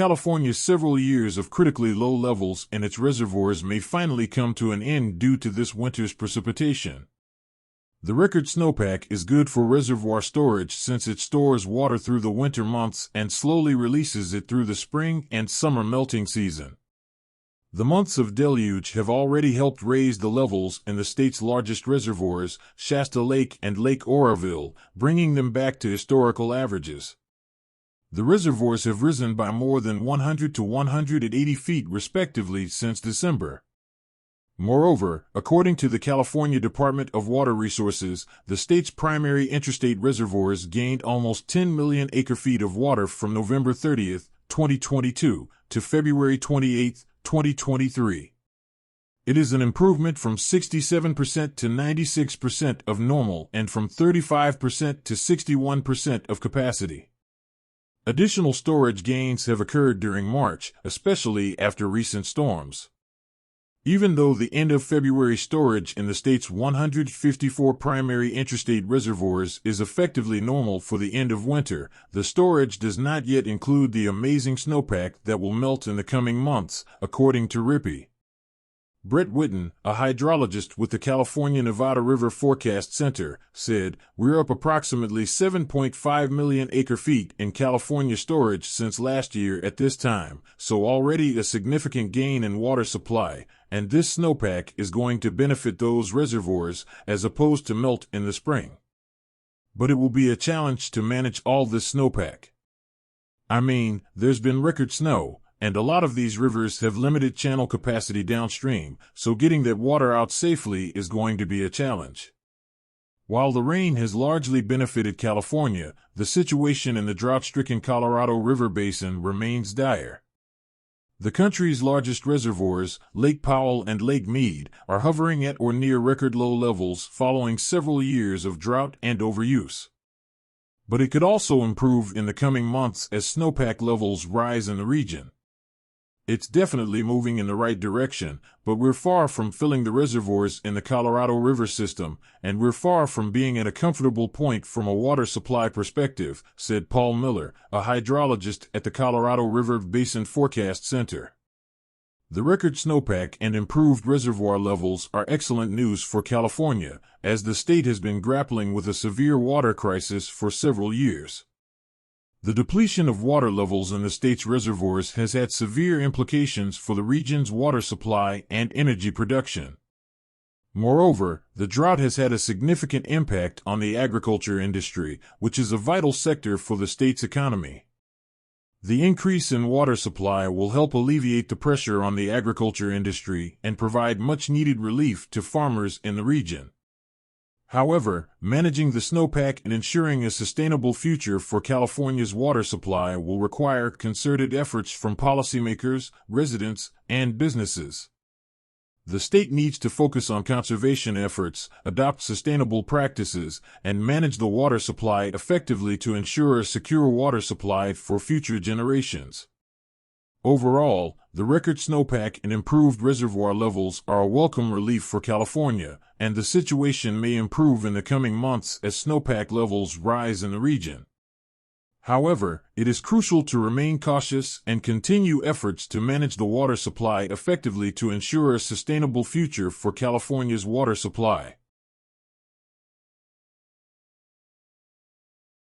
California's several years of critically low levels in its reservoirs may finally come to an end due to this winter's precipitation. The record snowpack is good for reservoir storage since it stores water through the winter months and slowly releases it through the spring and summer melting season. The months of deluge have already helped raise the levels in the state's largest reservoirs, Shasta Lake and Lake Oroville, bringing them back to historical averages. The reservoirs have risen by more than 100 to 180 feet respectively since December. Moreover, according to the California Department of Water Resources, the state's primary interstate reservoirs gained almost 10 million acre-feet of water from November 30, 2022, to February 28, 2023. It is an improvement from 67% to 96% of normal and from 35% to 61% of capacity. Additional storage gains have occurred during March, especially after recent storms. Even though the end of February storage in the state's 154 primary interstate reservoirs is effectively normal for the end of winter, the storage does not yet include the amazing snowpack that will melt in the coming months, according to RIPI. Brett Witten, a hydrologist with the California-Nevada River Forecast Center, said, "We're up approximately 7.5 million acre-feet in California storage since last year at this time, so already a significant gain in water supply, and this snowpack is going to benefit those reservoirs as opposed to melt in the spring. But it will be a challenge to manage all this snowpack. I mean, there's been record snow, and a lot of these rivers have limited channel capacity downstream, so getting that water out safely is going to be a challenge." While the rain has largely benefited California, the situation in the drought-stricken Colorado River Basin remains dire. The country's largest reservoirs, Lake Powell and Lake Mead, are hovering at or near record low levels following several years of drought and overuse. But it could also improve in the coming months as snowpack levels rise in the region. It's definitely moving in the right direction, but we're far from filling the reservoirs in the Colorado River system, and we're far from being at a comfortable point from a water supply perspective, said Paul Miller, a hydrologist at the Colorado River Basin Forecast Center. The record snowpack and improved reservoir levels are excellent news for California, as the state has been grappling with a severe water crisis for several years. The depletion of water levels in the state's reservoirs has had severe implications for the region's water supply and energy production. Moreover, the drought has had a significant impact on the agriculture industry, which is a vital sector for the state's economy. The increase in water supply will help alleviate the pressure on the agriculture industry and provide much-needed relief to farmers in the region. However, managing the snowpack and ensuring a sustainable future for California's water supply will require concerted efforts from policymakers, residents, and businesses. The state needs to focus on conservation efforts, adopt sustainable practices, and manage the water supply effectively to ensure a secure water supply for future generations. Overall, the record snowpack and improved reservoir levels are a welcome relief for California, and the situation may improve in the coming months as snowpack levels rise in the region. However, it is crucial to remain cautious and continue efforts to manage the water supply effectively to ensure a sustainable future for California's water supply.